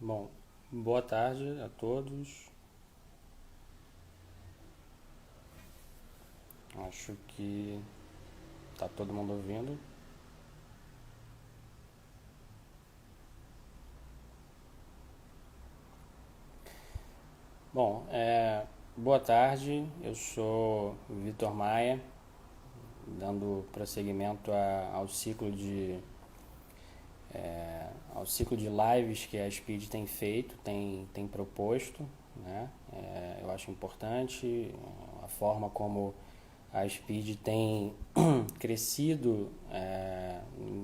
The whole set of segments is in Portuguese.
Bom, boa tarde a todos. Acho que tá todo mundo ouvindo. Bom, boa tarde. Eu sou Vitor Maia, dando prosseguimento ao ciclo de lives que a Speed tem feito, tem proposto, né? Eu acho importante a forma como a Speed tem crescido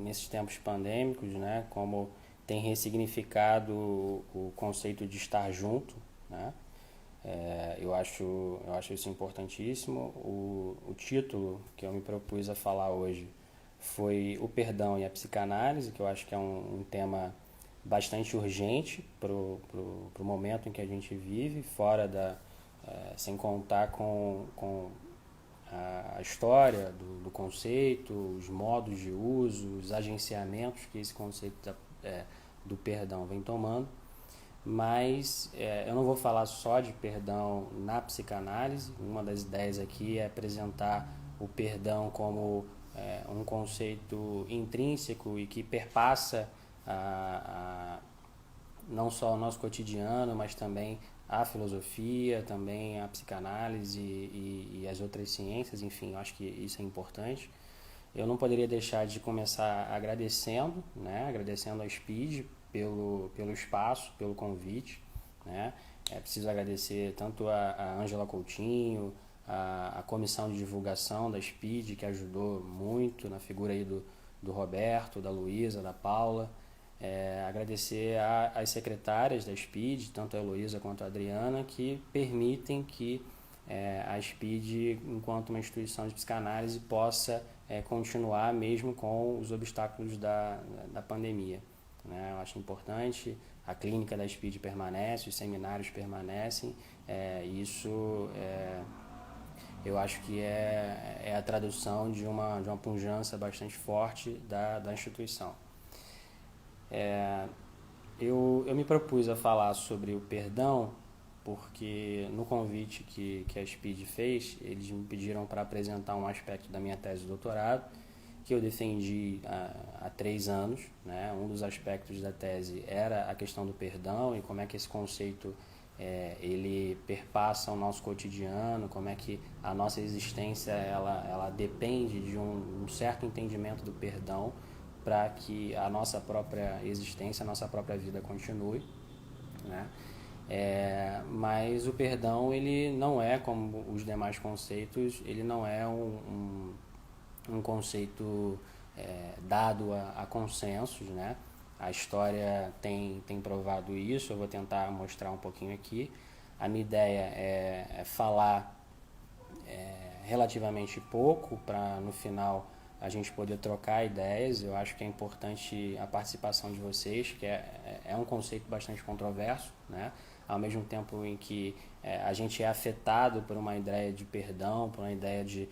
nesses tempos pandêmicos, né? Como tem ressignificado o conceito de estar junto, né? Eu acho isso importantíssimo. O título que eu me propus a falar hoje foi o perdão e a psicanálise, que eu acho que é um tema bastante urgente pro momento em que a gente vive, sem contar com a história do conceito, os modos de uso, os agenciamentos que esse conceito do perdão vem tomando. Mas eu não vou falar só de perdão na psicanálise. Uma das ideias aqui é apresentar o perdão como um conceito intrínseco e que perpassa não só o nosso cotidiano, mas também a filosofia, também a psicanálise e as outras ciências. Enfim, eu acho que isso é importante. Eu não poderia deixar de começar agradecendo, né? Agradecendo a Speed pelo espaço, pelo convite, né? É preciso agradecer tanto a Ângela Coutinho, a comissão de divulgação da Speed, que ajudou muito na figura aí do Roberto, da Luísa, da Paula. Agradecer às secretárias da Speed, tanto a Heloísa quanto a Adriana, que permitem que a Speed, enquanto uma instituição de psicanálise, possa continuar mesmo com os obstáculos da pandemia, né? Eu acho importante. A clínica da Speed permanece, os seminários permanecem. Isso eu acho que é a tradução de uma pujança bastante forte da instituição. Eu me propus a falar sobre o perdão porque no convite que a Speed fez, eles me pediram para apresentar um aspecto da minha tese de doutorado que eu defendi há 3 anos, né? Um dos aspectos da tese era a questão do perdão e como é que esse conceito ele perpassa o nosso cotidiano, como é que a nossa existência ela depende de um certo entendimento do perdão para que a nossa própria existência, a nossa própria vida continue, né? Mas o perdão ele não é como os demais conceitos, ele não é um conceito dado a consensos, né? A história tem provado isso. Eu vou tentar mostrar um pouquinho aqui. A minha ideia é falar relativamente pouco para no final a gente poder trocar ideias. Eu acho que é importante a participação de vocês, que é um conceito bastante controverso, né? Ao mesmo tempo em que a gente é afetado por uma ideia de perdão, por uma ideia de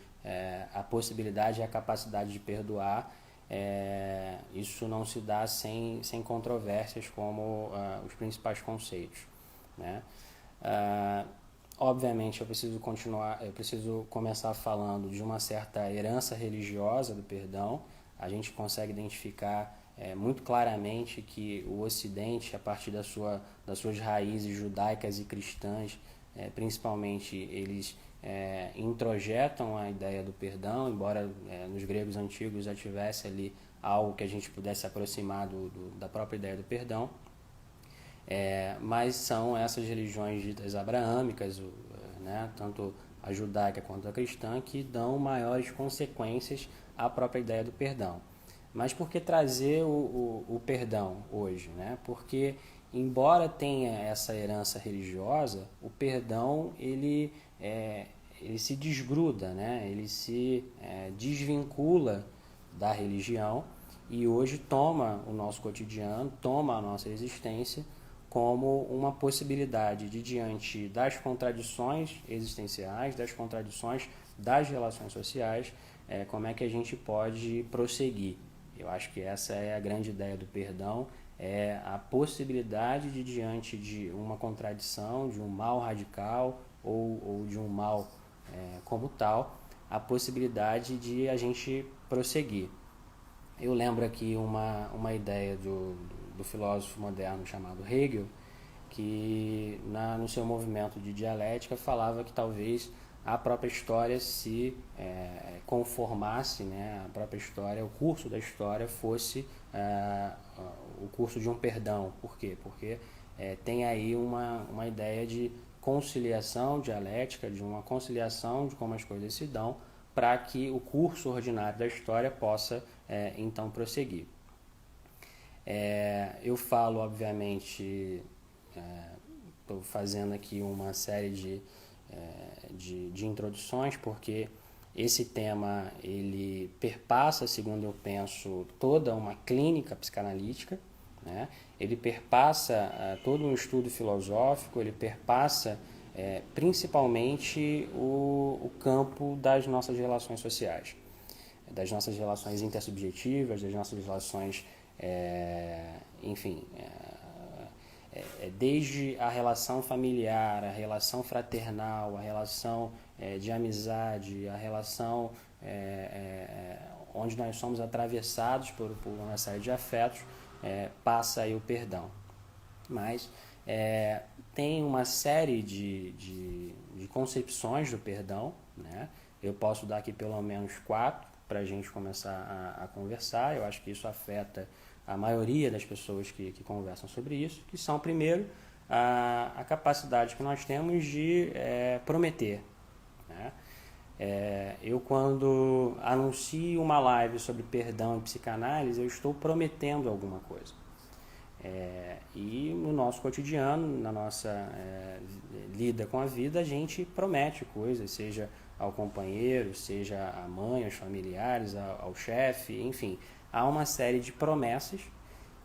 a possibilidade e a capacidade de perdoar, isso não se dá sem controvérsias como os principais conceitos, né? Obviamente eu preciso começar falando de uma certa herança religiosa do perdão. A gente consegue identificar muito claramente que o Ocidente, a partir das suas raízes judaicas e cristãs, principalmente, eles introjetam a ideia do perdão, embora nos gregos antigos já tivesse ali algo que a gente pudesse aproximar da própria ideia do perdão. Mas são essas religiões ditas abraâmicas, né, tanto a judaica quanto a cristã, que dão maiores consequências à própria ideia do perdão. Mas por que trazer o perdão hoje, né? Porque, embora tenha essa herança religiosa, o perdão ele se desgruda, né? Ele se desvincula da religião e hoje toma o nosso cotidiano, toma a nossa existência como uma possibilidade de, diante das contradições existenciais, das contradições das relações sociais, como é que a gente pode prosseguir. Eu acho que essa é a grande ideia do perdão, é a possibilidade de, diante de uma contradição, de um mal radical ou de um mal como tal, a possibilidade de a gente prosseguir. Eu lembro aqui uma ideia do filósofo moderno chamado Hegel, que no seu movimento de dialética falava que talvez a própria história se conformasse, né, a própria história, o curso da história fosse o curso de um perdão. Por quê? Porque tem aí uma ideia de conciliação dialética, de uma conciliação de como as coisas se dão, para que o curso ordinário da história possa então prosseguir. Eu falo, obviamente, estou fazendo aqui uma série de introduções, porque esse tema ele perpassa, segundo eu penso, toda uma clínica psicanalítica, né? Ele perpassa todo um estudo filosófico, ele perpassa principalmente o campo das nossas relações sociais, das nossas relações intersubjetivas, das nossas relações, enfim, desde a relação familiar, a relação fraternal, a relação de amizade, a relação onde nós somos atravessados por uma série de afetos, passa aí o perdão. Mas tem uma série de concepções do perdão, né? Eu posso dar aqui pelo menos 4 para a gente começar a conversar. Eu acho que isso afeta a maioria das pessoas que conversam sobre isso, que são, primeiro, a capacidade que nós temos de prometer, né? Eu, quando anuncio uma live sobre perdão e psicanálise, eu estou prometendo alguma coisa. E no nosso cotidiano, na nossa lida com a vida, a gente promete coisas, seja ao companheiro, seja à mãe, aos familiares, ao chefe, enfim. Há uma série de promessas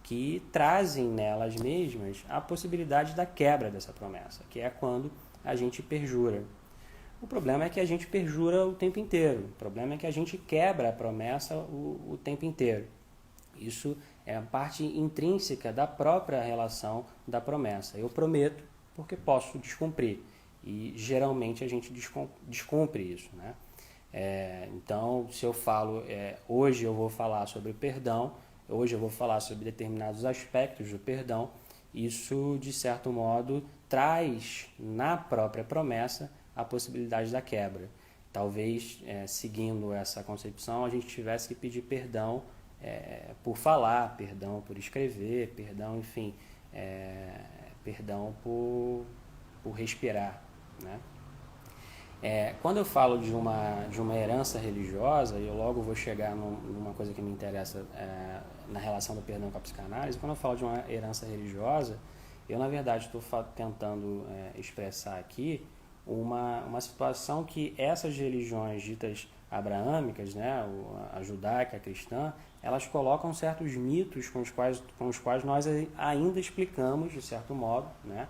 que trazem nelas mesmas a possibilidade da quebra dessa promessa, que é quando a gente perjura. O problema é que a gente perjura o tempo inteiro. O problema é que a gente quebra a promessa o tempo inteiro. Isso é a parte intrínseca da própria relação da promessa. Eu prometo porque posso descumprir. E geralmente a gente descumpre isso, né? Então, se eu falo, hoje eu vou falar sobre perdão, hoje eu vou falar sobre determinados aspectos do perdão, isso, de certo modo, traz na própria promessa a possibilidade da quebra. Talvez, seguindo essa concepção, a gente tivesse que pedir perdão por falar, perdão por escrever, perdão, enfim, perdão por respirar, né? Quando eu falo de uma herança religiosa, eu logo vou chegar numa coisa que me interessa na relação do perdão com a psicanálise. Quando eu falo de uma herança religiosa, eu, na verdade, estou tentando expressar aqui uma situação que essas religiões ditas abraâmicas, né, a judaica, a cristã, elas colocam certos mitos com os quais nós ainda explicamos, de certo modo, né,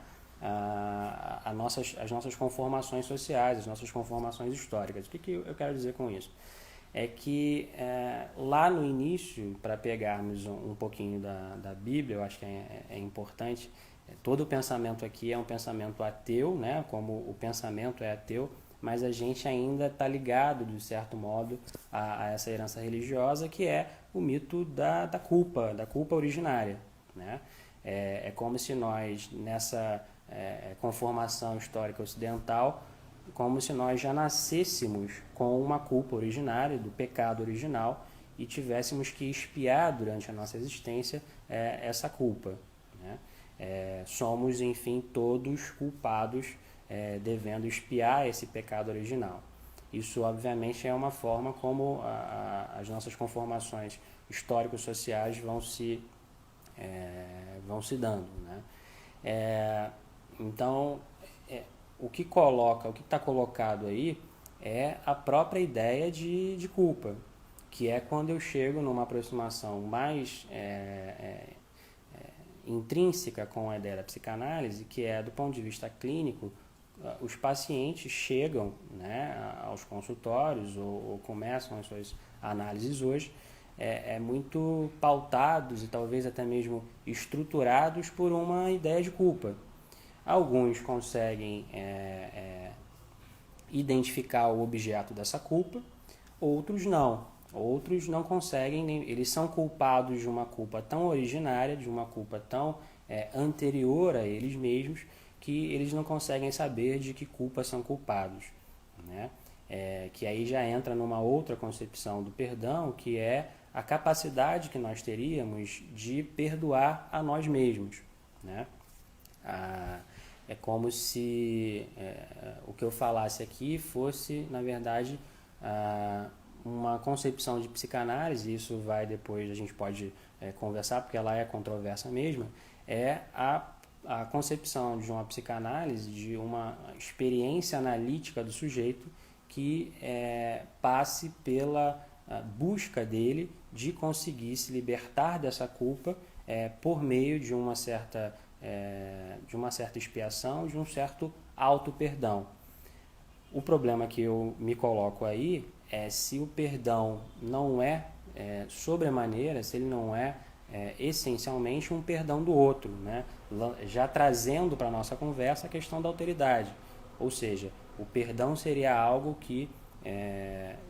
as nossas conformações sociais, as nossas conformações históricas. O que eu quero dizer com isso? É que lá no início, para pegarmos um pouquinho da Bíblia, eu acho que é importante, todo o pensamento aqui é um pensamento ateu, né? Como o pensamento é ateu, mas a gente ainda está ligado, de certo modo, a essa herança religiosa, que é o mito da culpa originária, né? É como se nós, nessa conformação histórica ocidental, como se nós já nascêssemos com uma culpa originária, do pecado original, e tivéssemos que expiar durante a nossa existência essa culpa, né? Somos, enfim, todos culpados, devendo expiar esse pecado original. Isso, obviamente, é uma forma como as nossas conformações histórico-sociais vão se dando, né? Então, o que está colocado aí é a própria ideia de culpa, que é quando eu chego numa aproximação mais intrínseca com a ideia da psicanálise, que é, do ponto de vista clínico, os pacientes chegam, né, aos consultórios ou começam as suas análises hoje muito pautados e talvez até mesmo estruturados por uma ideia de culpa. Alguns conseguem identificar o objeto dessa culpa, outros não. Outros não conseguem, eles são culpados de uma culpa tão originária, de uma culpa tão anterior a eles mesmos, que eles não conseguem saber de que culpa são culpados, né? Que aí já entra numa outra concepção do perdão, que é a capacidade que nós teríamos de perdoar a nós mesmos, né? É como se o que eu falasse aqui fosse, na verdade, uma concepção de psicanálise. Isso vai depois, a gente pode conversar, porque ela é controversa mesmo, é a concepção de uma psicanálise, de uma experiência analítica do sujeito que passe pela busca dele de conseguir se libertar dessa culpa por meio de uma certa expiação, de um certo auto-perdão. O problema que eu me coloco aí é se o perdão não sobremaneira, se ele não essencialmente um perdão do outro, né? Já trazendo para a nossa conversa a questão da alteridade. Ou seja, o perdão seria algo que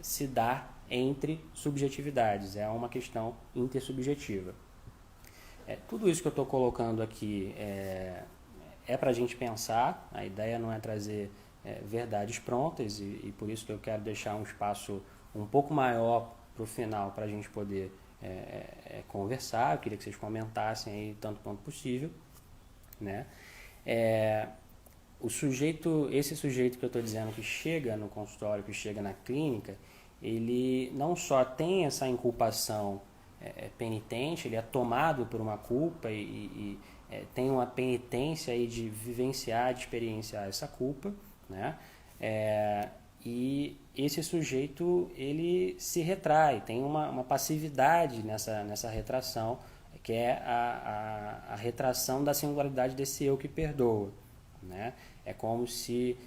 se dá entre subjetividades, é uma questão intersubjetiva. Tudo isso que eu estou colocando aqui é para a gente pensar. A ideia não é trazer verdades prontas, e por isso que eu quero deixar um espaço um pouco maior para o final, para a gente poder conversar. Eu queria que vocês comentassem aí tanto quanto possível, né? Esse sujeito que eu estou dizendo que chega no consultório, que chega na clínica, ele não só tem essa inculpação penitente, ele é tomado por uma culpa e tem uma penitência aí de vivenciar, de experienciar essa culpa, né? E esse sujeito, ele se retrai, tem uma passividade nessa retração, que é a retração da singularidade desse eu que perdoa, né? É como se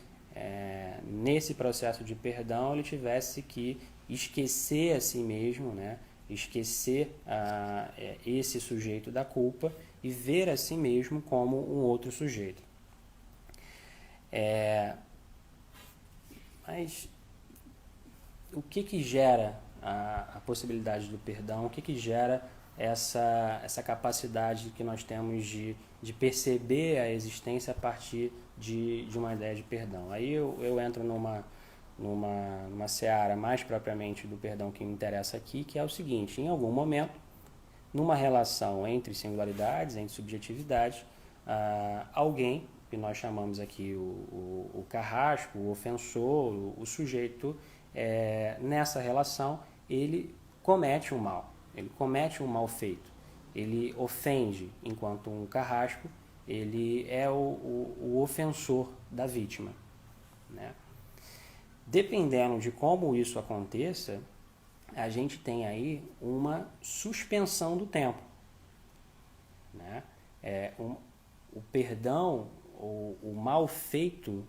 nesse processo de perdão ele tivesse que esquecer a si mesmo, né? Esquecer esse sujeito da culpa e ver a si mesmo como um outro sujeito. Mas o que gera a possibilidade do perdão? O que gera essa capacidade que nós temos de perceber a existência a partir de uma ideia de perdão? Aí eu entro numa seara mais propriamente do perdão que me interessa aqui, que é o seguinte: em algum momento, numa relação entre singularidades, entre subjetividades, alguém, que nós chamamos aqui o carrasco, o ofensor, o sujeito, nessa relação, ele comete um mal, ele comete um mal feito, ele ofende enquanto um carrasco, ele é o ofensor da vítima, né? Dependendo de como isso aconteça, a gente tem aí uma suspensão do tempo, né? O perdão, o mal feito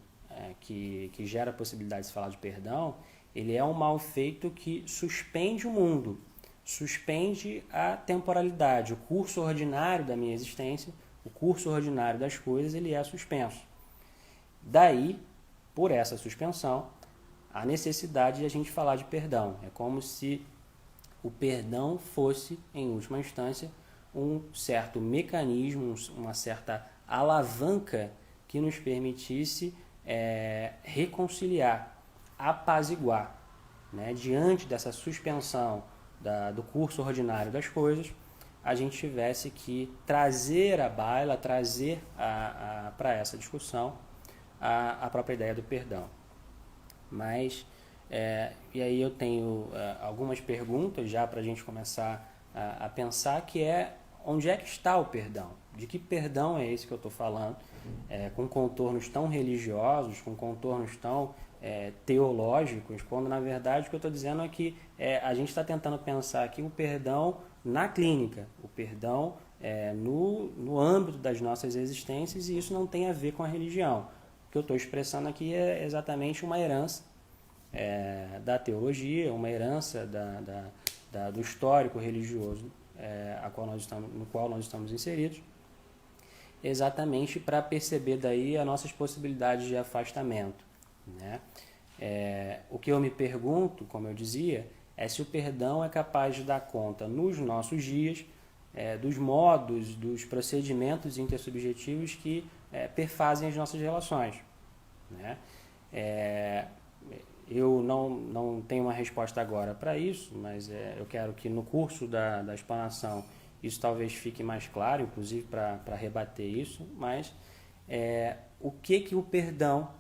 que gera a possibilidade de se falar de perdão, ele é um mal feito que suspende o mundo, suspende a temporalidade, o curso ordinário da minha existência, o curso ordinário das coisas, ele é suspenso. Daí, por essa suspensão, a necessidade de a gente falar de perdão. É como se o perdão fosse, em última instância, um certo mecanismo, uma certa alavanca que nos permitisse reconciliar, apaziguar, né? Diante dessa suspensão do curso ordinário das coisas, a gente tivesse que trazer à baila, trazer para essa discussão a própria ideia do perdão. Mas, e aí eu tenho algumas perguntas já para a gente começar a pensar, que onde é que está o perdão? De que perdão é esse que eu estou falando? Com contornos tão religiosos, com contornos tão teológicos, quando na verdade o que eu estou dizendo é que a gente está tentando pensar aqui o perdão na clínica, o perdão no âmbito das nossas existências, e isso não tem a ver com a religião. O que eu estou expressando aqui é exatamente uma herança da teologia, uma herança do histórico religioso no qual nós estamos inseridos, exatamente para perceber daí as nossas possibilidades de afastamento, né? O que eu me pergunto, como eu dizia, é se o perdão é capaz de dar conta nos nossos dias dos modos, dos procedimentos intersubjetivos que perfazem as nossas relações, né? Eu não tenho uma resposta agora para isso, mas eu quero que no curso da explanação isso talvez fique mais claro, inclusive para rebater isso, mas o que o perdão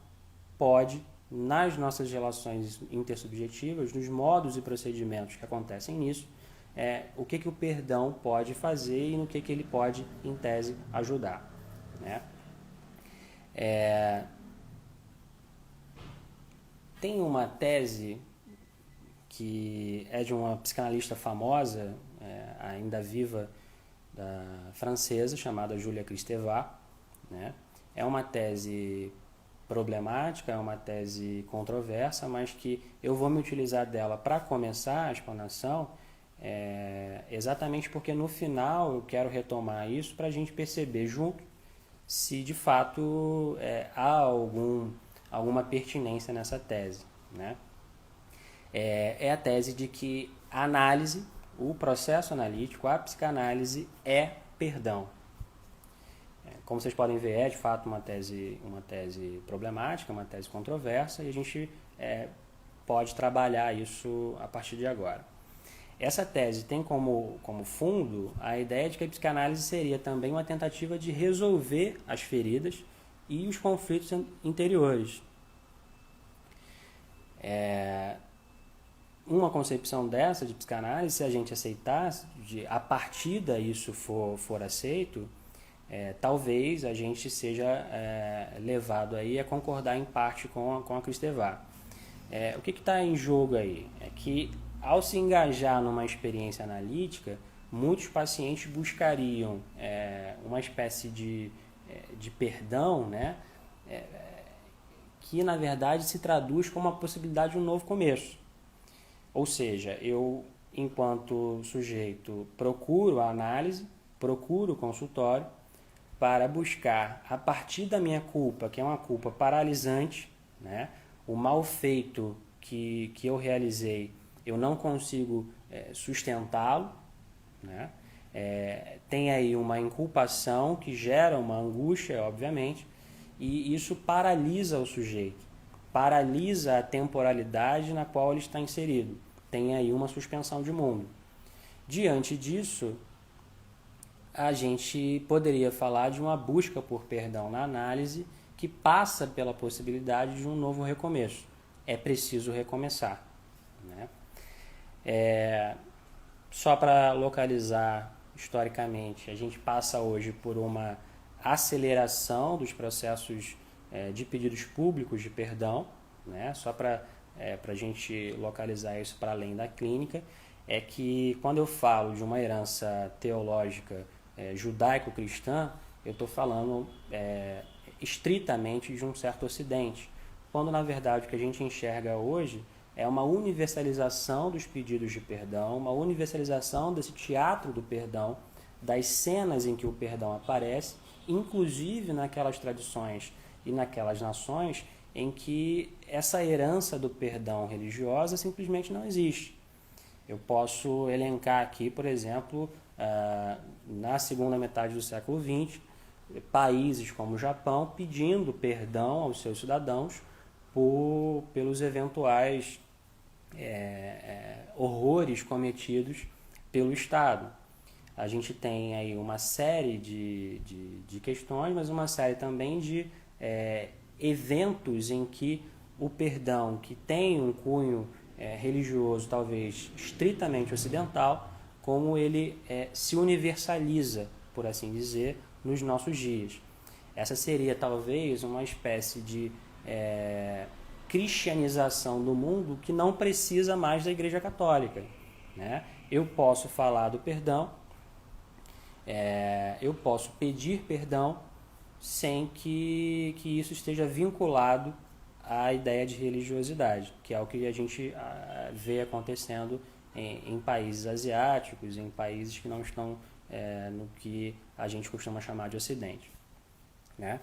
pode, nas nossas relações intersubjetivas, nos modos e procedimentos que acontecem nisso, o que o perdão pode fazer e no que ele pode, em tese, ajudar, né? Tem uma tese que é de uma psicanalista famosa, ainda viva, francesa, chamada Julia Kristeva, né? É uma tese problemática, é uma tese controversa, mas que eu vou me utilizar dela para começar a explanação, exatamente porque no final eu quero retomar isso para a gente perceber junto se de fato há alguma pertinência nessa tese, né? A tese de que a análise, o processo analítico, a psicanálise é perdão. Como vocês podem ver, é de fato uma tese problemática, uma tese controversa, e a gente pode trabalhar isso a partir de agora. Essa tese tem como fundo a ideia de que a psicanálise seria também uma tentativa de resolver as feridas e os conflitos interiores. Uma concepção dessa de psicanálise, se a gente aceitar, a partir daí isso for aceito, talvez a gente seja levado aí a concordar em parte com a Kristeva. O que está em jogo aí? É que ao se engajar numa experiência analítica, muitos pacientes buscariam uma espécie de perdão, né? Que na verdade se traduz como a possibilidade de um novo começo. Ou seja, eu, enquanto sujeito, procuro a análise, procuro o consultório para buscar, a partir da minha culpa, que é uma culpa paralisante, né? O mal feito que eu realizei, eu não consigo sustentá-lo, né? Tem aí uma inculpação que gera uma angústia, obviamente, e isso paralisa o sujeito, paralisa a temporalidade na qual ele está inserido. Tem aí uma suspensão de mundo. Diante disso, a gente poderia falar de uma busca por perdão na análise que passa pela possibilidade de um novo recomeço. É preciso recomeçar, né? Só para localizar historicamente, a gente passa hoje por uma aceleração dos processos de pedidos públicos de perdão, né? Só para a gente localizar isso para além da clínica, é que quando eu falo de uma herança teológica judaico-cristã, eu estou falando estritamente de um certo ocidente, quando na verdade o que a gente enxerga hoje é uma universalização dos pedidos de perdão, uma universalização desse teatro do perdão, das cenas em que o perdão aparece, inclusive naquelas tradições e naquelas nações em que essa herança do perdão religiosa simplesmente não existe. Eu posso elencar aqui, por exemplo, na segunda metade do século XX, países como o Japão pedindo perdão aos seus cidadãos pelos eventuais horrores cometidos pelo Estado. A gente tem aí uma série de questões, mas uma série também de eventos em que o perdão, que tem um cunho religioso talvez estritamente ocidental, como ele se universaliza, por assim dizer, nos nossos dias. Essa seria talvez uma espécie de cristianização do mundo que não precisa mais da Igreja Católica, né? Eu posso falar do perdão, eu posso pedir perdão sem que isso esteja vinculado à ideia de religiosidade, que é o que a gente vê acontecendo em países asiáticos, em países que não estão no que a gente costuma chamar de Ocidente, né?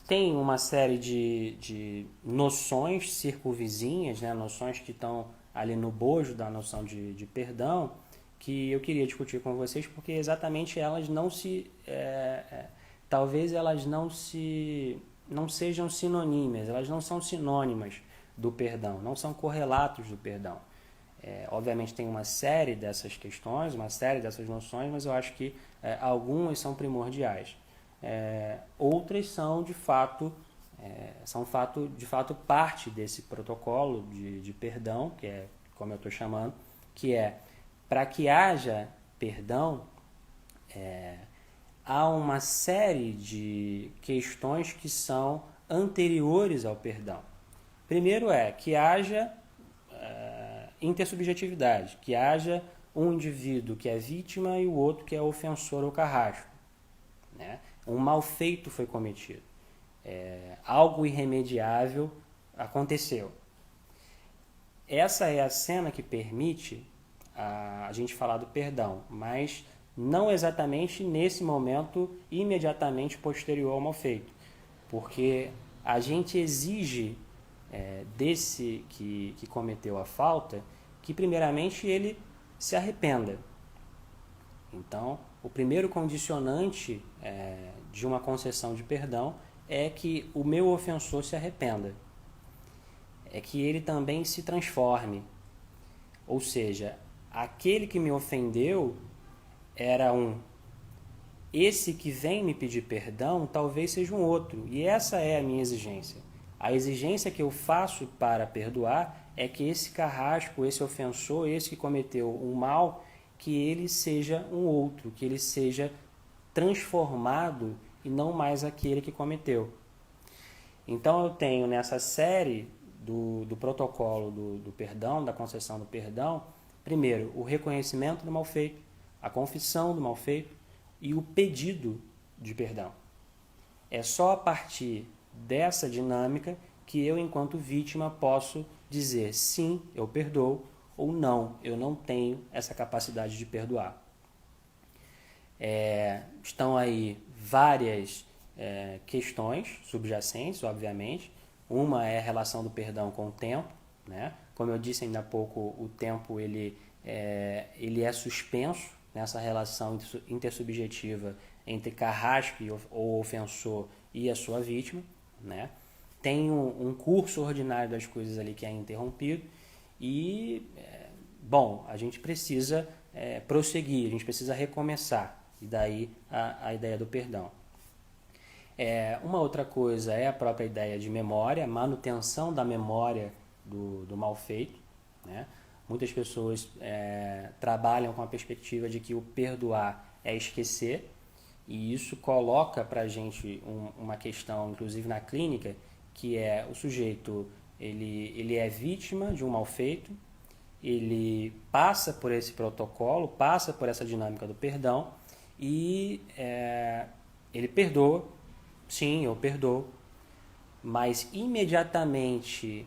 Tem uma série de noções circunvizinhas, né? Noções que estão ali no bojo da noção de perdão, que eu queria discutir com vocês, porque exatamente elas não se... talvez elas não sejam sinonímeas, elas não são sinônimas do perdão, não são correlatos do perdão. Obviamente tem uma série dessas questões, uma série dessas noções, mas eu acho que algumas são primordiais. Outras são de fato parte desse protocolo de perdão, que é como eu estou chamando, que é para que haja perdão, há uma série de questões que são anteriores ao perdão. Primeiro que haja intersubjetividade, que haja um indivíduo que é vítima e o outro que é ofensor ou carrasco, né? Um mal feito foi cometido, algo irremediável aconteceu. Essa é a cena que permite a gente falar do perdão, mas não exatamente nesse momento imediatamente posterior ao mal feito, porque a gente exige desse que cometeu a falta que primeiramente ele se arrependa. Então, o primeiro condicionante de uma concessão de perdão é que o meu ofensor se arrependa, é que ele também se transforme. Ou seja, aquele que me ofendeu era um. Esse que vem me pedir perdão talvez seja um outro. E essa é a minha exigência. A exigência que eu faço para perdoar é que esse carrasco, esse ofensor, esse que cometeu um mal, que ele seja um outro, que ele seja transformado e não mais aquele que cometeu. Então eu tenho nessa série do protocolo do perdão, da concessão do perdão, primeiro, o reconhecimento do mal feito, a confissão do mal feito e o pedido de perdão. É só a partir dessa dinâmica que eu, enquanto vítima, posso dizer sim, eu perdoo, ou não, eu não tenho essa capacidade de perdoar. Estão aí várias questões subjacentes, obviamente. Uma é a relação do perdão com o tempo, né? Como eu disse ainda há pouco, o tempo ele é suspenso nessa relação intersubjetiva entre carrasco ou ofensor e a sua vítima, né? Tem um curso ordinário das coisas ali que é interrompido e, bom, a gente precisa prosseguir, a gente precisa recomeçar, e daí a ideia do perdão. Uma outra coisa é a própria ideia de memória, manutenção da memória do mal feito, né? Muitas pessoas trabalham com a perspectiva de que o perdoar é esquecer, e isso coloca para a gente uma questão, inclusive na clínica, que é o sujeito, ele é vítima de um mal feito, ele passa por esse protocolo, passa por essa dinâmica do perdão e ele perdoa, sim, eu perdoo, mas imediatamente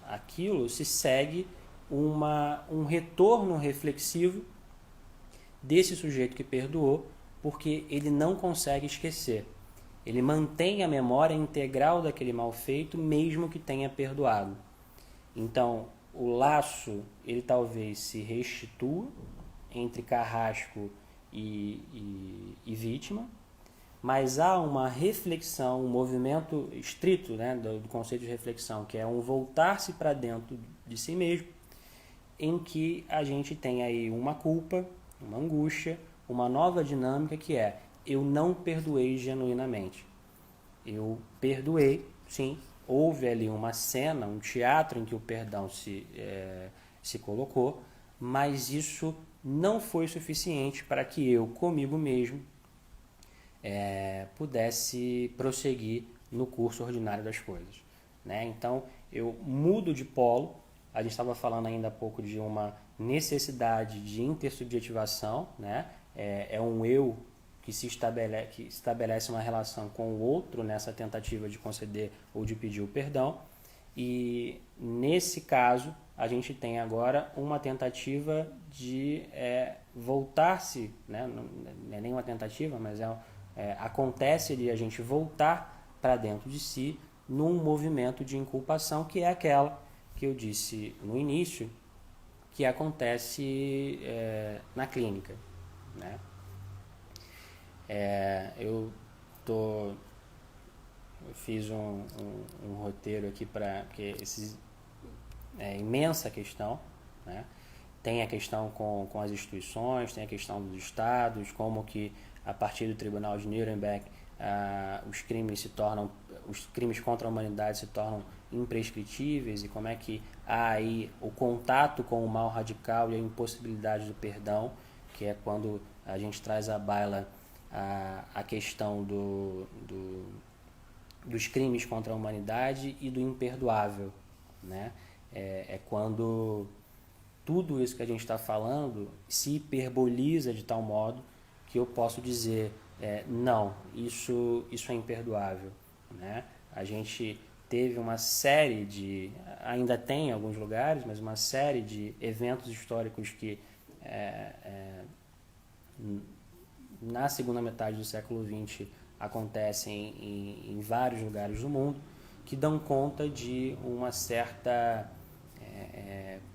aquilo se segue um retorno reflexivo desse sujeito que perdoou, porque ele não consegue esquecer. Ele mantém a memória integral daquele mal feito, mesmo que tenha perdoado. Então, o laço, ele talvez se restitua entre carrasco e vítima, mas há uma reflexão, um movimento estrito, né, do conceito de reflexão, que é um voltar-se para dentro de si mesmo, em que a gente tem aí uma culpa, uma angústia, uma nova dinâmica que é: eu não perdoei genuinamente. Eu perdoei, sim, houve ali uma cena, um teatro em que o perdão se colocou, mas isso não foi suficiente para que eu, comigo mesmo, pudesse prosseguir no curso ordinário das coisas, né? Então, eu mudo de polo. A gente estava falando ainda há pouco de uma necessidade de intersubjetivação, né? É um eu que estabelece uma relação com o outro nessa tentativa de conceder ou de pedir o perdão. E, nesse caso, a gente tem agora uma tentativa de voltar-se, né? Não é nem uma tentativa, mas acontece de a gente voltar para dentro de si num movimento de inculpação, que é aquela que eu disse no início, que acontece na clínica, né? Eu fiz um roteiro aqui porque é imensa questão, né? Tem a questão com as instituições, tem a questão dos estados, como que a partir do Tribunal de Nuremberg os crimes contra a humanidade se tornam imprescritíveis, e como é que há aí o contato com o mal radical e a impossibilidade do perdão, que é quando a gente traz à baila a questão dos crimes contra a humanidade e do imperdoável, né? É quando tudo isso que a gente está falando se hiperboliza de tal modo que eu posso dizer, não, isso é imperdoável, né? A gente teve uma série ainda tem em alguns lugares, mas uma série de eventos históricos que na segunda metade do século XX acontecem em vários lugares do mundo, que dão conta de uma certa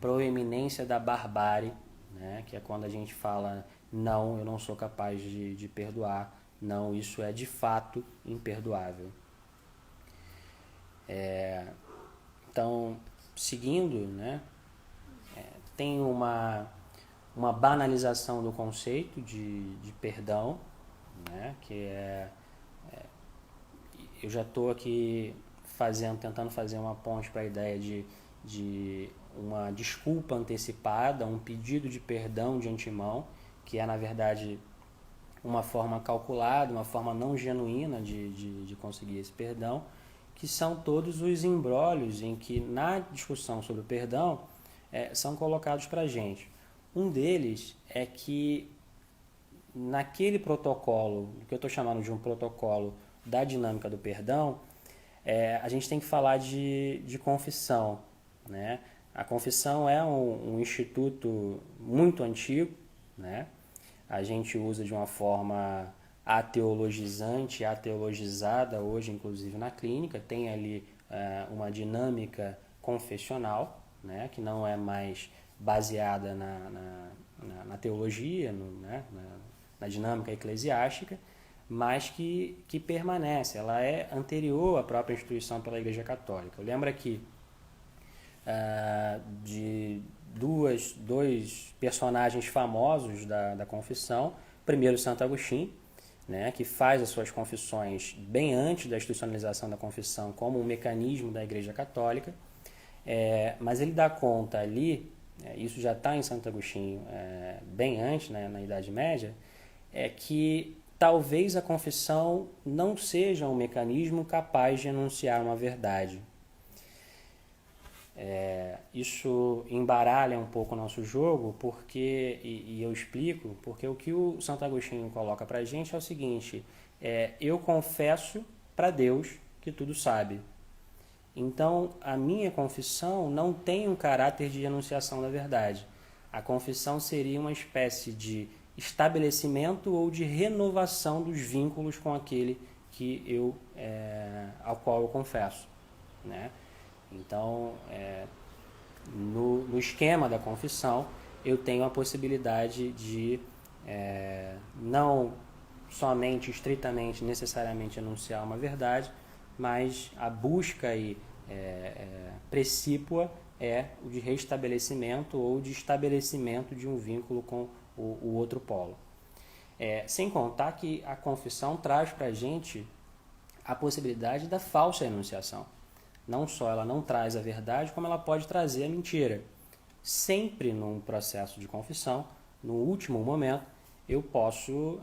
proeminência da barbárie, né? Que é quando a gente fala, não, eu não sou capaz de perdoar, não, isso é de fato imperdoável. Então, seguindo, né? Tem uma banalização do conceito de perdão, né? Que eu já estou aqui tentando fazer uma ponte para a ideia de uma desculpa antecipada, um pedido de perdão de antemão, que é, na verdade, uma forma calculada, uma forma não genuína de conseguir esse perdão, que são todos os imbróglios em que, na discussão sobre o perdão, são colocados para a gente. Um deles é que, naquele protocolo, que eu estou chamando de um protocolo da dinâmica do perdão, a gente tem que falar de confissão, né? A confissão é um instituto muito antigo, né? A gente usa de uma forma ateologizante, ateologizada hoje, inclusive na clínica. Tem ali uma dinâmica confessional, né? Que não é mais baseada na teologia, né? Na dinâmica eclesiástica, mas que permanece. Ela é anterior à própria instituição pela Igreja Católica. Eu lembro aqui de dois personagens famosos da confissão. Primeiro, Santo Agostinho, né, que faz as suas confissões bem antes da institucionalização da confissão como um mecanismo da Igreja Católica, mas ele dá conta ali, isso já está em Santo Agostinho bem antes, né, na Idade Média, que talvez a confissão não seja um mecanismo capaz de enunciar uma verdade. Isso embaralha um pouco o nosso jogo, porque, e eu explico, porque o que o Santo Agostinho coloca para a gente é o seguinte: eu confesso para Deus que tudo sabe. Então, a minha confissão não tem um caráter de enunciação da verdade. A confissão seria uma espécie de estabelecimento ou de renovação dos vínculos com aquele ao qual eu confesso, né? Então, no esquema da confissão, eu tenho a possibilidade de não somente, estritamente, necessariamente enunciar uma verdade, mas a busca precípua é o de restabelecimento ou de estabelecimento de um vínculo com o outro polo. Sem contar que a confissão traz para a gente a possibilidade da falsa enunciação. Não só ela não traz a verdade, como ela pode trazer a mentira. Sempre num processo de confissão, no último momento, eu posso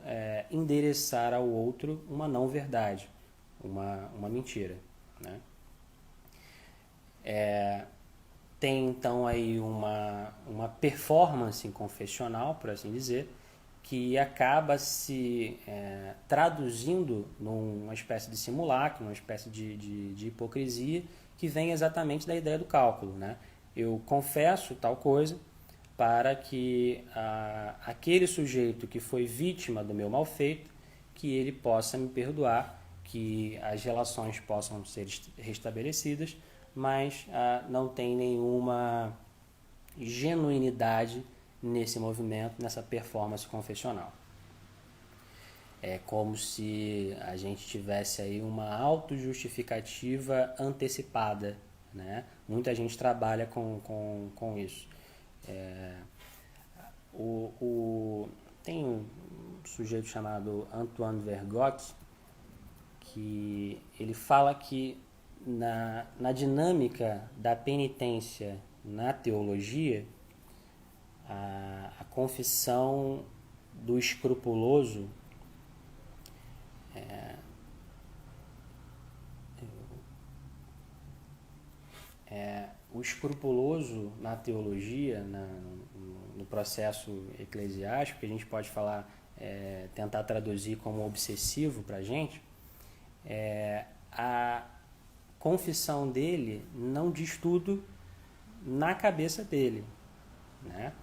endereçar ao outro uma não verdade, uma mentira, né? Tem então aí uma performance confessional, por assim dizer, que acaba se traduzindo numa espécie de simulacro, numa espécie de hipocrisia, que vem exatamente da ideia do cálculo, né? eu confesso tal coisa para que aquele sujeito que foi vítima do meu mal feito, que ele possa me perdoar, que as relações possam ser restabelecidas, mas não tem nenhuma genuinidade nesse movimento, nessa performance confessional. É como se a gente tivesse aí uma autojustificativa antecipada, né? Muita gente trabalha com isso. Tem um sujeito chamado Antoine Vergote, que ele fala que na dinâmica da penitência na teologia, a confissão do escrupuloso o escrupuloso na teologia, no processo eclesiástico, que a gente pode falar, tentar traduzir como obsessivo para a gente, a confissão dele não diz tudo na cabeça dele, né?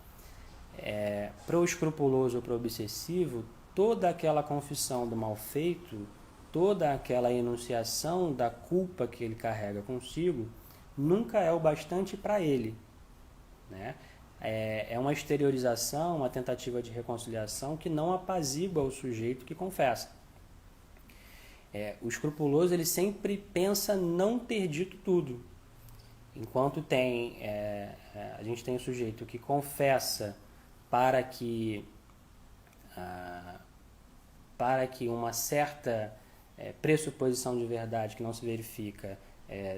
Para o escrupuloso ou para o obsessivo, toda aquela confissão do mal feito, toda aquela enunciação da culpa que ele carrega consigo, nunca é o bastante para ele, né? É uma exteriorização, uma tentativa de reconciliação que não apazigua o sujeito que confessa. O escrupuloso ele sempre pensa não ter dito tudo, enquanto a gente tem o sujeito que confessa para que uma certa pressuposição de verdade que não se verifica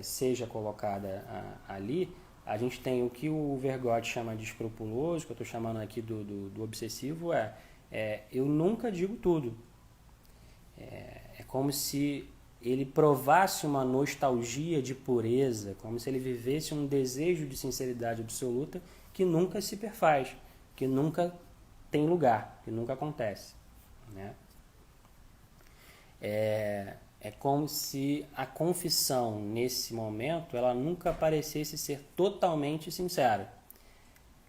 seja colocada ali. A gente tem o que o Vergote chama de escrupuloso, que eu estou chamando aqui do obsessivo, eu nunca digo tudo. É como se ele provasse uma nostalgia de pureza, como se ele vivesse um desejo de sinceridade absoluta que nunca se perfaz, que nunca tem lugar, que nunca acontece, né? É como se a confissão, nesse momento, ela nunca parecesse ser totalmente sincera.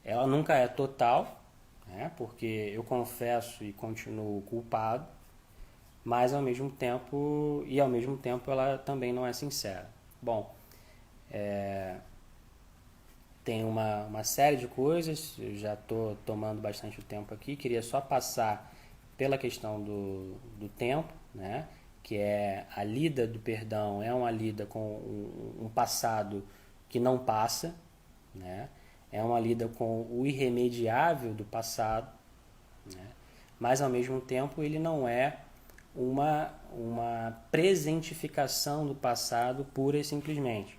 Ela nunca é total, né? Porque eu confesso e continuo culpado, mas ao mesmo tempo ela também não é sincera. Bom, tem uma série de coisas, eu já estou tomando bastante tempo aqui, queria só passar pela questão do tempo, né? Que a lida do perdão é uma lida com um passado que não passa, né? É uma lida com o irremediável do passado, né? Mas ao mesmo tempo ele não é uma presentificação do passado pura e simplesmente.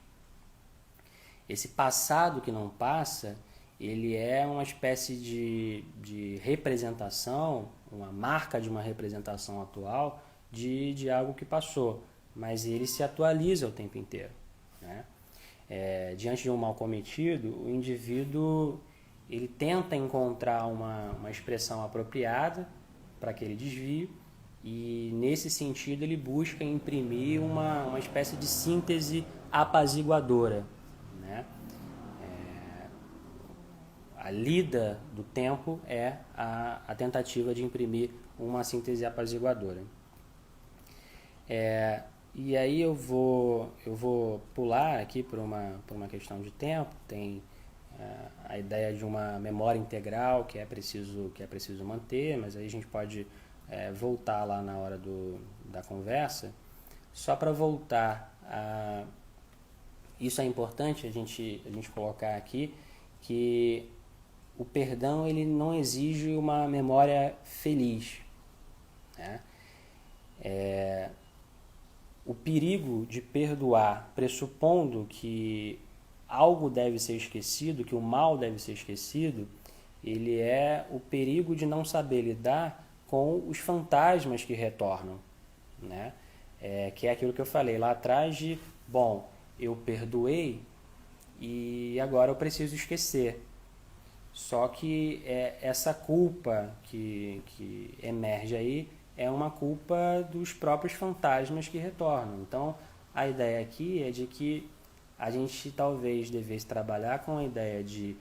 Esse passado que não passa, ele é uma espécie de representação, uma marca de uma representação atual de algo que passou, mas ele se atualiza o tempo inteiro, né? Diante de um mal cometido, o indivíduo ele tenta encontrar uma expressão apropriada para aquele desvio, e nesse sentido ele busca imprimir uma espécie de síntese apaziguadora, né? A lida do tempo é a tentativa de imprimir uma síntese apaziguadora. E aí eu vou pular aqui por uma questão de tempo. Tem a ideia de uma memória integral que é preciso manter, mas aí a gente pode voltar lá na hora da conversa. Só para voltar isso é importante a gente colocar aqui, que o perdão ele não exige uma memória feliz, né? O perigo de perdoar, pressupondo que algo deve ser esquecido, que o mal deve ser esquecido, ele é o perigo de não saber lidar com os fantasmas que retornam, né? Que é aquilo que eu falei lá atrás de, bom, eu perdoei e agora eu preciso esquecer. Só que essa culpa que emerge aí é uma culpa dos próprios fantasmas que retornam. Então, a ideia aqui é de que a gente talvez devesse trabalhar com a ideia de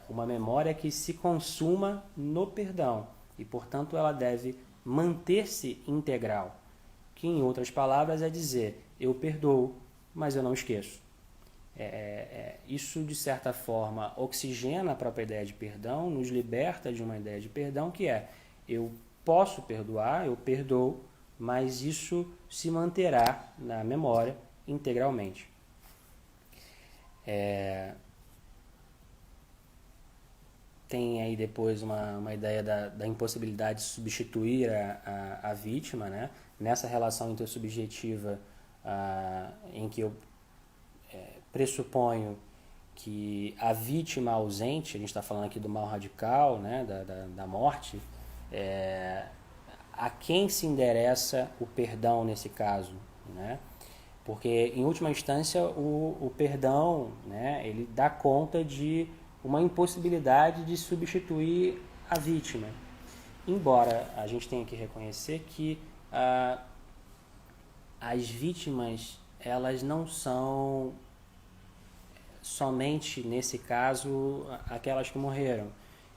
uma memória que se consuma no perdão e, portanto, ela deve manter-se integral, que em outras palavras é dizer, eu perdoo, mas eu não esqueço. Isso, de certa forma, oxigena a própria ideia de perdão, nos liberta de uma ideia de perdão que é, eu posso perdoar, eu perdoo, mas isso se manterá na memória integralmente. Tem aí depois uma ideia da impossibilidade de substituir a vítima, né? Nessa relação intersubjetiva em que eu pressuponho que a vítima ausente, a gente está falando aqui do mal radical, né? da morte, a quem se endereça o perdão nesse caso, né? Porque, em última instância, o perdão, né, ele dá conta de uma impossibilidade de substituir a vítima. Embora a gente tenha que reconhecer que as vítimas, elas não são somente, nesse caso, aquelas que morreram.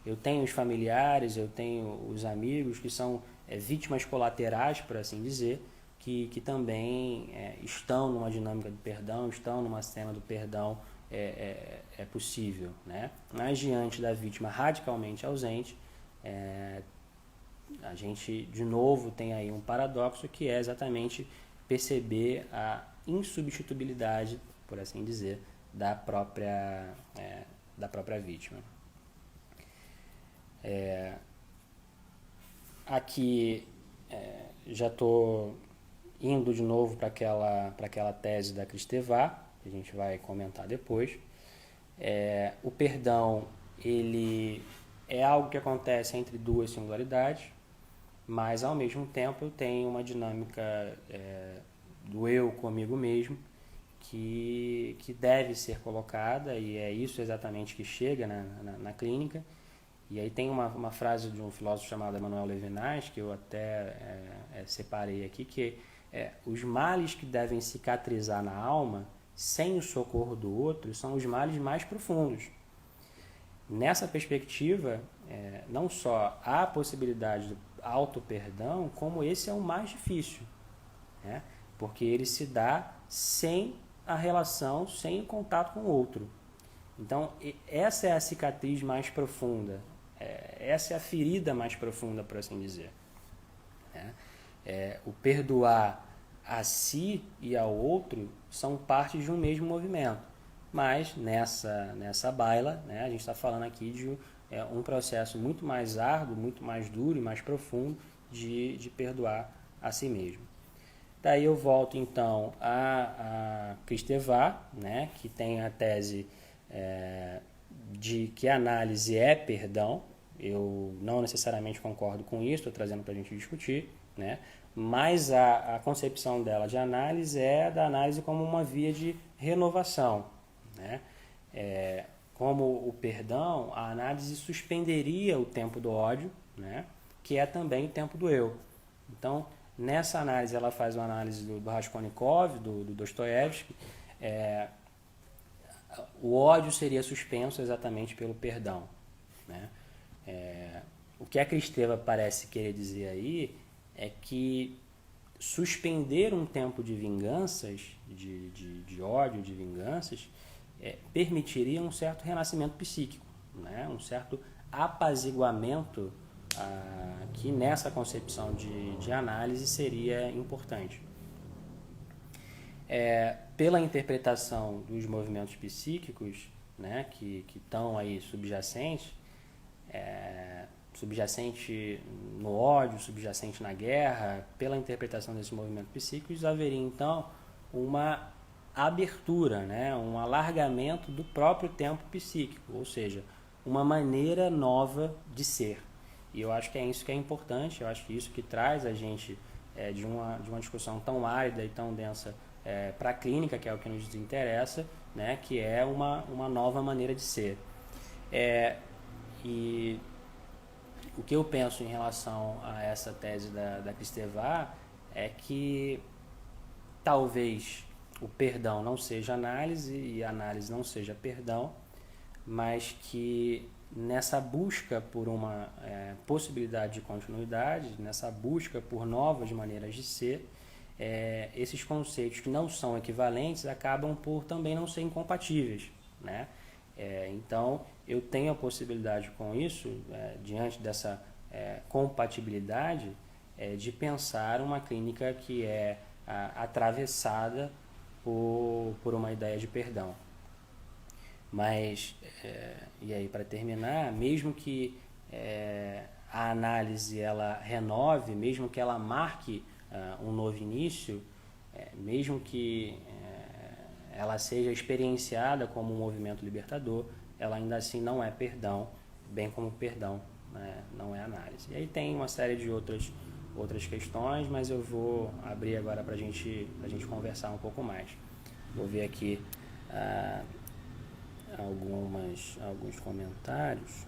Eu tenho os familiares, eu tenho os amigos que são vítimas colaterais, por assim dizer, que também estão numa dinâmica do perdão, estão numa cena do perdão possível, né? Mas diante da vítima radicalmente ausente, a gente de novo tem aí um paradoxo que é exatamente perceber a insubstituibilidade, por assim dizer, da própria vítima. Aqui já estou indo de novo para aquela tese da Kristeva, que a gente vai comentar depois. O perdão, ele é algo que acontece entre duas singularidades, mas ao mesmo tempo eu tenho uma dinâmica do eu comigo mesmo que deve ser colocada, e é isso exatamente que chega na clínica. E aí tem uma frase de um filósofo chamado Emmanuel Levinas, que eu até separei aqui, que os males que devem cicatrizar na alma, sem o socorro do outro, são os males mais profundos. Nessa perspectiva, não só há a possibilidade do auto-perdão, como esse é o mais difícil, né? Porque ele se dá sem a relação, sem o contato com o outro. Então, essa é a cicatriz mais profunda, essa é a ferida mais profunda, por assim dizer. O perdoar a si e ao outro são partes de um mesmo movimento. Mas nessa baila, né, a gente está falando aqui de um processo muito mais árduo, muito mais duro e mais profundo de perdoar a si mesmo. Daí eu volto então a Kristeva, né, que tem a tese de que a análise é perdão. Eu não necessariamente concordo com isso, estou trazendo para a gente discutir, né? Mas a concepção dela de análise é da análise como uma via de renovação, né? Como o perdão, a análise suspenderia o tempo do ódio, né? Que é também o tempo do eu. Então, nessa análise, ela faz uma análise do Raskolnikov, do Dostoiévski. O ódio seria suspenso exatamente pelo perdão, né? O que a Kristeva parece querer dizer aí é que suspender um tempo de vinganças, de ódio, de vinganças, permitiria um certo renascimento psíquico, né? Um certo apaziguamento que nessa concepção de análise seria importante. Pela interpretação dos movimentos psíquicos, né, que estão aí subjacentes, subjacente no ódio, subjacente na guerra, pela interpretação desses movimentos psíquicos, haveria então uma abertura, né, um alargamento do próprio tempo psíquico, ou seja, uma maneira nova de ser. E eu acho que é isso que é importante, eu acho que isso que traz a gente de uma discussão tão árida e tão densa para a clínica, que é o que nos interessa, né, que é uma nova maneira de ser. E o que eu penso em relação a essa tese da Kristeva é que talvez o perdão não seja análise e a análise não seja perdão, mas que nessa busca por uma possibilidade de continuidade, nessa busca por novas maneiras de ser, esses conceitos que não são equivalentes acabam por também não ser incompatíveis, né? Então, eu tenho a possibilidade com isso, diante dessa compatibilidade, de pensar uma clínica que é atravessada por uma ideia de perdão. Mas, e aí para terminar, mesmo que a análise ela renove, mesmo que ela marque um novo início, mesmo que ela seja experienciada como um movimento libertador, ela ainda assim não é perdão, bem como perdão não é análise. E aí tem uma série de outras questões, mas eu vou abrir agora para a gente conversar um pouco mais. Vou ver aqui alguns comentários.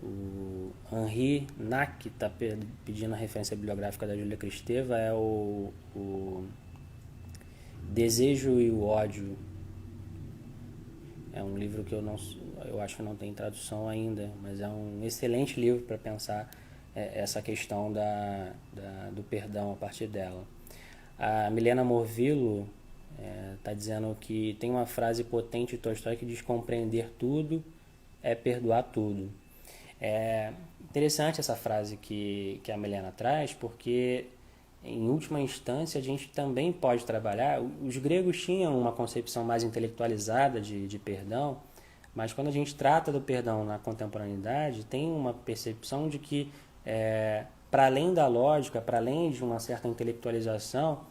O Henri Nack está pedindo a referência bibliográfica da Júlia Kristeva, é o Desejo e o Ódio. É um livro que eu acho que não tem tradução ainda, mas é um excelente livro para pensar essa questão do perdão a partir dela. A Milena Morvillo está dizendo que tem uma frase potente de Tolstói que diz: compreender tudo é perdoar tudo. É interessante essa frase que a Milena traz, porque em última instância a gente também pode trabalhar. Os gregos tinham uma concepção mais intelectualizada de perdão, mas quando a gente trata do perdão na contemporaneidade, tem uma percepção de que para além da lógica, para além de uma certa intelectualização,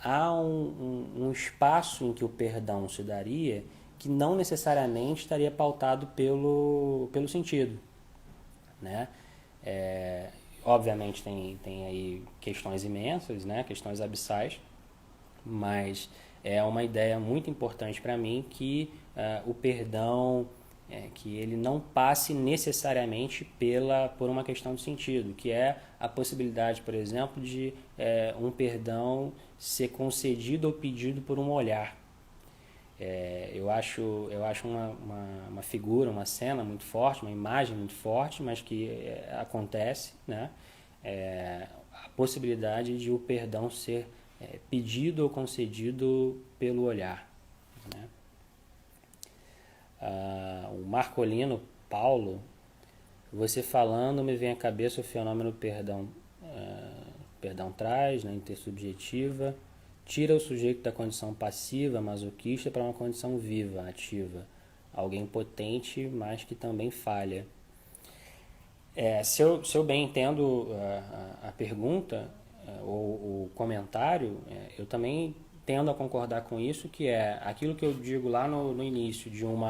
há um espaço em que o perdão se daria que não necessariamente estaria pautado pelo sentido, né? Obviamente tem aí questões imensas, né? Questões abissais, mas é uma ideia muito importante para mim que o perdão que ele não passe necessariamente por uma questão de sentido, que é a possibilidade, por exemplo, de um perdão ser concedido ou pedido por um olhar. Eu acho uma figura, uma cena muito forte, uma imagem muito forte, mas que acontece, né? A possibilidade de o perdão ser pedido ou concedido pelo olhar, né? O Marcolino Paulo, você falando me vem à cabeça o fenômeno perdão. Perdão traz, né, intersubjetiva, tira o sujeito da condição passiva, masoquista, para uma condição viva, ativa. Alguém potente, mas que também falha. Se eu bem entendo a pergunta ou o comentário, eu também tendo a concordar com isso, que é aquilo que eu digo lá no início, de um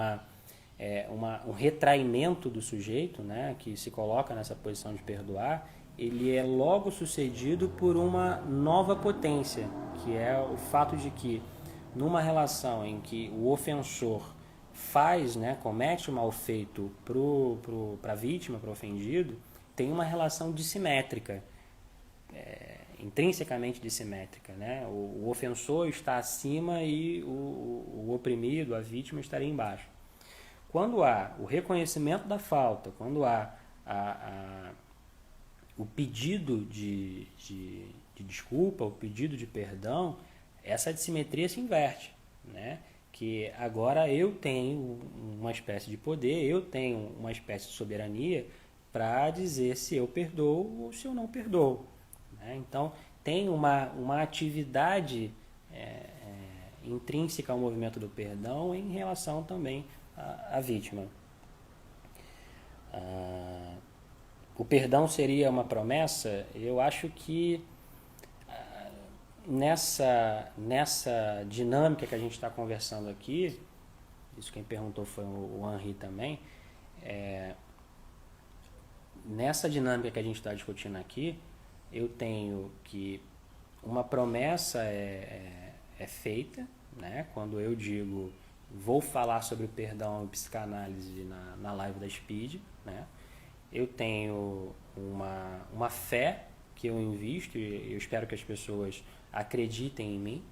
retraimento do sujeito, né, que se coloca nessa posição de perdoar, ele é logo sucedido por uma nova potência, que é o fato de que numa relação em que o ofensor faz, né, comete o mal feito para a vítima, para o ofendido, tem uma relação dissimétrica, intrinsecamente dissimétrica, né? O ofensor está acima e o oprimido, a vítima, estaria embaixo. Quando há o reconhecimento da falta, quando há o pedido de desculpa, o pedido de perdão, essa dissimetria se inverte, né? Que agora eu tenho uma espécie de poder, eu tenho uma espécie de soberania para dizer se eu perdoo ou se eu não perdoo, né? Então tem uma atividade intrínseca ao movimento do perdão em relação também à vítima. O perdão seria uma promessa? Eu acho que nessa dinâmica que a gente está conversando aqui, isso quem perguntou foi o Henri também, nessa dinâmica que a gente está discutindo aqui, eu tenho que uma promessa é feita, né? Quando eu digo vou falar sobre o perdão e psicanálise na live da Speed, né? Eu tenho uma fé que eu invisto e eu espero que as pessoas acreditem em mim,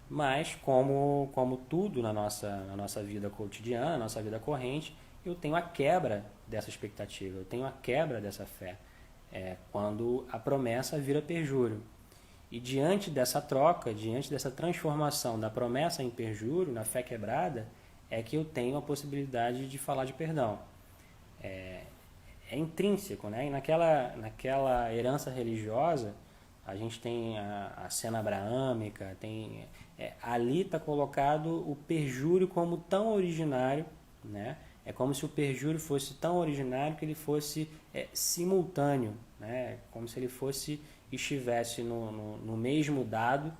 mas como tudo na nossa vida cotidiana, na nossa vida corrente, eu tenho a quebra dessa expectativa, eu tenho a quebra dessa fé, quando a promessa vira perjúrio. E diante dessa troca, diante dessa transformação da promessa em perjúrio, na fé quebrada, é que eu tenho a possibilidade de falar de perdão. É intrínseco, né? E naquela herança religiosa, a gente tem a cena abraâmica, ali está colocado o perjúrio como tão originário, né? É como se o perjúrio fosse tão originário que ele fosse simultâneo, né? Como se ele estivesse no mesmo dado,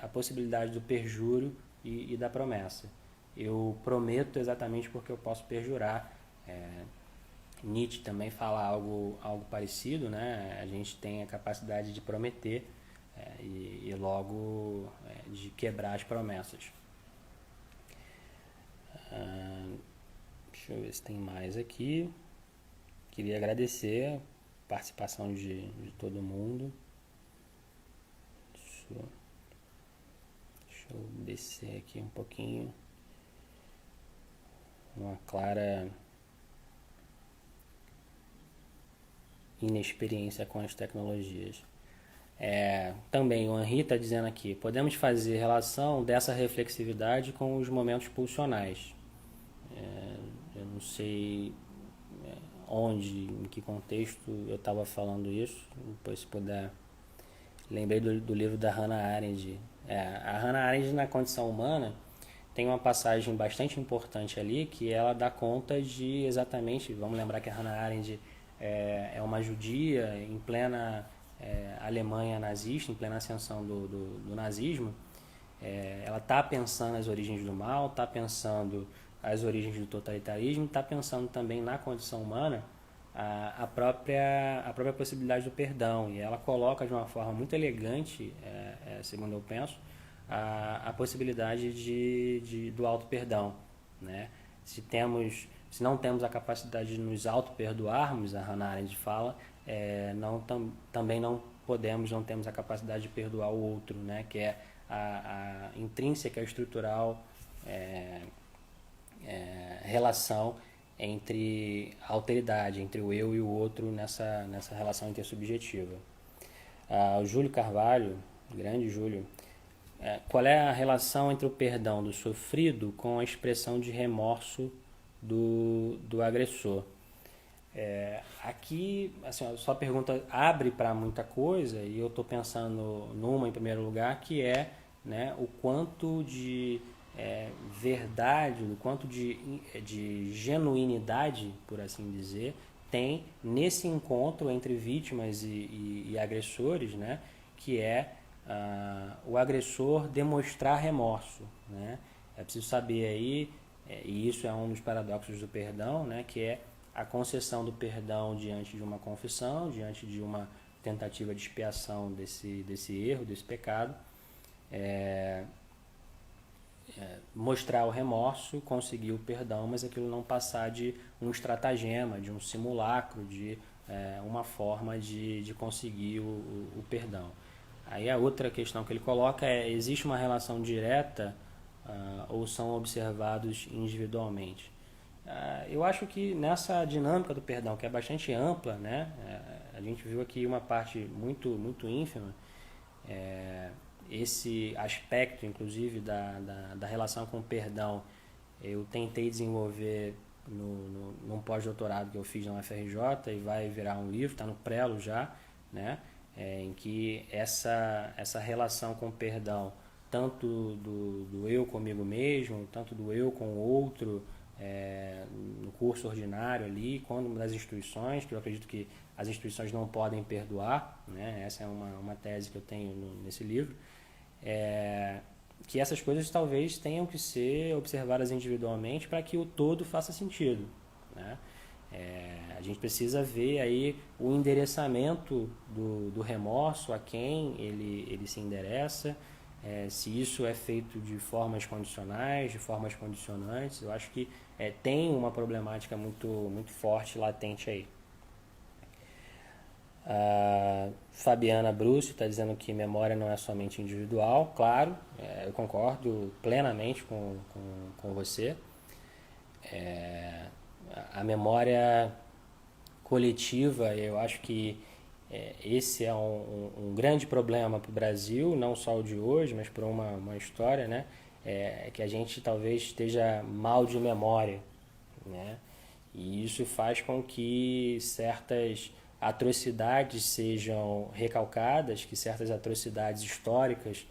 a possibilidade do perjúrio e da promessa. Eu prometo exatamente porque eu posso perjurar. Nietzsche também fala algo parecido, né? A gente tem a capacidade de prometer e logo de quebrar as promessas. Deixa eu ver se tem mais aqui. Queria agradecer a participação de todo mundo. Deixa eu descer aqui um pouquinho. Uma clara inexperiência com as tecnologias. Também o Henri está dizendo aqui, podemos fazer relação dessa reflexividade com os momentos pulsionais. Eu não sei onde, em que contexto eu estava falando isso, depois se puder. Lembrei do livro da Hannah Arendt. A Hannah Arendt, na Condição Humana, tem uma passagem bastante importante ali que ela dá conta de exatamente, vamos lembrar que a Hannah Arendt é uma judia em plena Alemanha nazista, em plena ascensão do nazismo. Ela está pensando as origens do mal, está pensando as origens do totalitarismo, está pensando também na condição humana a própria possibilidade do perdão. E ela coloca de uma forma muito elegante, segundo eu penso, a possibilidade do auto-perdão, né? Se não temos a capacidade de nos auto-perdoarmos, a Hannah Arendt fala, também não temos a capacidade de perdoar o outro, né? Que é a intrínseca, estrutural relação entre a alteridade, entre o eu e o outro nessa relação intersubjetiva. O Júlio Carvalho, grande Júlio, qual é a relação entre o perdão do sofrido com a expressão de remorso do agressor? Aqui, assim, a sua pergunta abre para muita coisa e eu estou pensando numa em primeiro lugar, que é, né, o quanto de verdade, o quanto de genuinidade, por assim dizer, tem nesse encontro entre vítimas e agressores, né, que é o agressor demonstrar remorso, né? É preciso saber aí, e isso é um dos paradoxos do perdão, né, que é a concessão do perdão diante de uma confissão, diante de uma tentativa de expiação desse erro, desse pecado, mostrar o remorso, conseguir o perdão, mas aquilo não passar de um estratagema, de um simulacro, de uma forma de conseguir o perdão. Aí a outra questão que ele coloca existe uma relação direta ou são observados individualmente? Eu acho que nessa dinâmica do perdão, que é bastante ampla, né, a gente viu aqui uma parte muito, muito ínfima, esse aspecto, inclusive, da relação com o perdão, eu tentei desenvolver num pós-doutorado que eu fiz na UFRJ e vai virar um livro, está no prelo já, né, em que essa relação com o perdão, tanto do eu comigo mesmo, tanto do eu com o outro, no curso ordinário ali, quanto das instituições, que eu acredito que as instituições não podem perdoar, né? Essa é uma tese que eu tenho nesse livro, que essas coisas talvez tenham que ser observadas individualmente para que o todo faça sentido, né? A gente precisa ver aí o endereçamento do remorso, a quem ele se endereça, se isso é feito de formas condicionais, de formas condicionantes. Eu acho que tem uma problemática muito, muito forte, latente aí. A Fabiana Brúcio está dizendo que memória não é somente individual. Claro, eu concordo plenamente com você. A memória coletiva, eu acho que esse é um grande problema para o Brasil, não só o de hoje, mas por uma história, né? Que a gente talvez esteja mal de memória, né? E isso faz com que certas atrocidades sejam recalcadas, que certas atrocidades históricas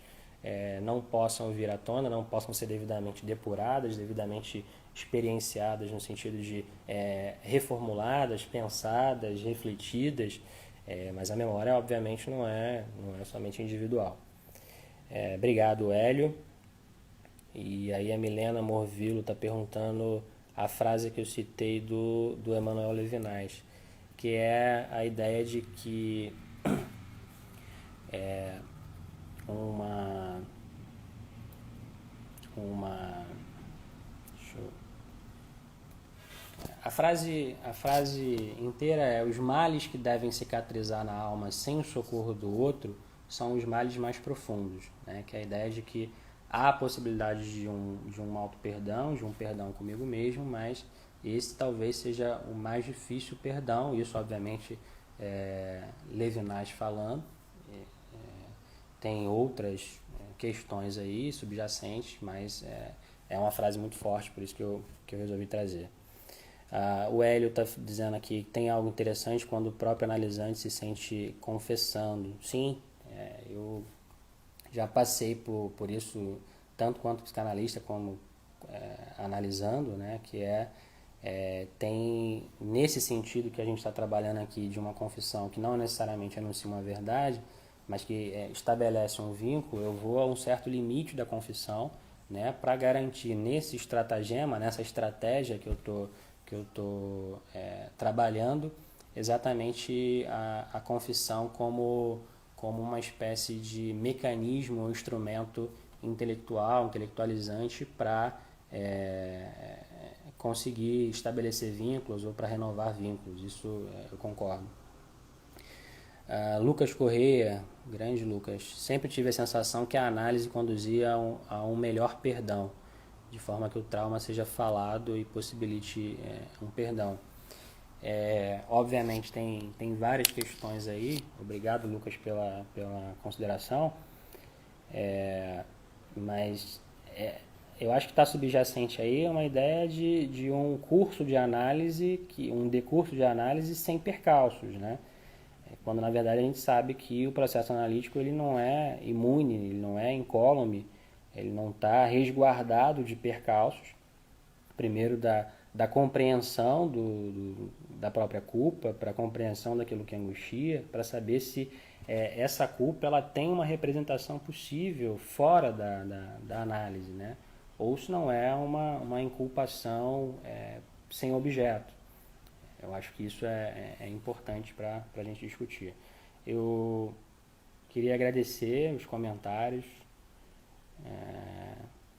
não possam vir à tona, não possam ser devidamente depuradas, devidamente experienciadas no sentido de reformuladas, pensadas, refletidas, mas a memória obviamente não é somente individual. Obrigado, Hélio. E aí a Milena Morvillo está perguntando a frase que eu citei do Emmanuel Levinas, que é a ideia de que uma uma deixa eu- a frase inteira é: os males que devem cicatrizar na alma sem o socorro do outro são os males mais profundos, né? Que é a ideia de que há a possibilidade de um auto-perdão, de um perdão comigo mesmo, mas esse talvez seja o mais difícil perdão. Isso, obviamente, Levinas falando. Tem outras questões aí subjacentes, mas é uma frase muito forte, por isso que eu resolvi trazer. O Hélio está dizendo aqui que tem algo interessante quando o próprio analisante se sente confessando. Sim, eu já passei por isso, tanto quanto psicanalista como analisando, né, que tem nesse sentido que a gente está trabalhando aqui de uma confissão que não necessariamente anuncia uma verdade, mas que estabelece um vínculo. Eu vou a um certo limite da confissão, né, para garantir nesse estratagema, nessa estratégia que eu tô trabalhando, exatamente a confissão como uma espécie de mecanismo ou instrumento intelectualizante para conseguir estabelecer vínculos ou para renovar vínculos. Isso eu concordo. Lucas Correia, grande Lucas, sempre tive a sensação que a análise conduzia a um melhor perdão, de forma que o trauma seja falado e possibilite um perdão. Obviamente tem várias questões aí. Obrigado, Lucas, pela consideração. Mas eu acho que está subjacente aí uma ideia de um curso de análise, um decurso de análise sem percalços, né? Quando na verdade a gente sabe que o processo analítico ele não é imune, ele não é incólume, ele não está resguardado de percalços. Primeiro da compreensão da própria culpa, para a compreensão daquilo que angustia, para saber se essa culpa ela tem uma representação possível fora da análise, né? Ou se não é uma inculpação sem objeto. Eu acho que isso é importante para a gente discutir. Eu queria agradecer os comentários,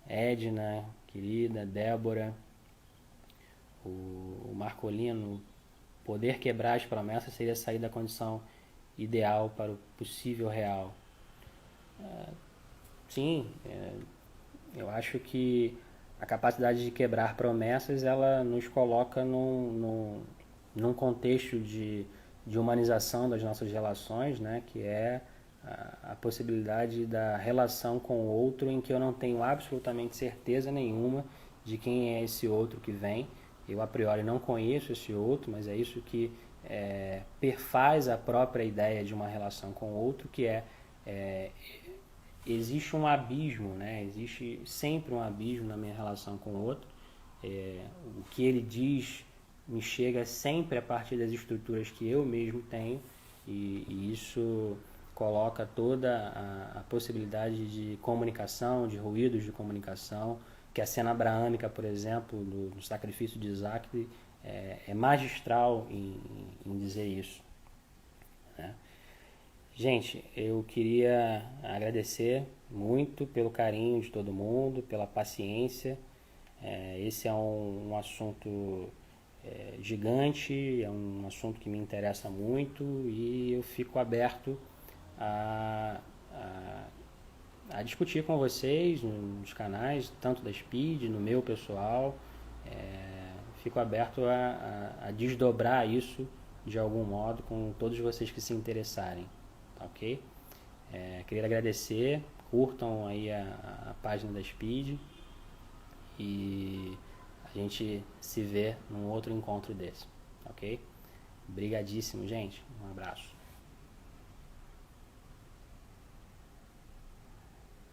Edna, querida, Débora, o Marcolino. Poder quebrar as promessas seria sair da condição ideal para o possível real. Sim, eu acho que a capacidade de quebrar promessas ela nos coloca num contexto de humanização das nossas relações, né, que é a possibilidade da relação com o outro em que eu não tenho absolutamente certeza nenhuma de quem é esse outro que vem. Eu a priori não conheço esse outro, mas é isso que perfaz a própria ideia de uma relação com o outro, que existe um abismo, né? Existe sempre um abismo na minha relação com o outro. O que ele diz me chega sempre a partir das estruturas que eu mesmo tenho, e isso coloca toda a possibilidade de comunicação, de ruídos de comunicação, que a cena abraâmica, por exemplo, do sacrifício de Isaac, é magistral em dizer isso, né? Gente, eu queria agradecer muito pelo carinho de todo mundo, pela paciência. Esse é um assunto gigante, é um assunto que me interessa muito e eu fico aberto a, a discutir com vocês nos canais, tanto da Speed, no meu pessoal. Fico aberto a desdobrar isso de algum modo com todos vocês que se interessarem, tá ok? Queria agradecer, curtam aí a página da Speed e a gente se vê num outro encontro desse, ok? Obrigadíssimo, gente. Um abraço.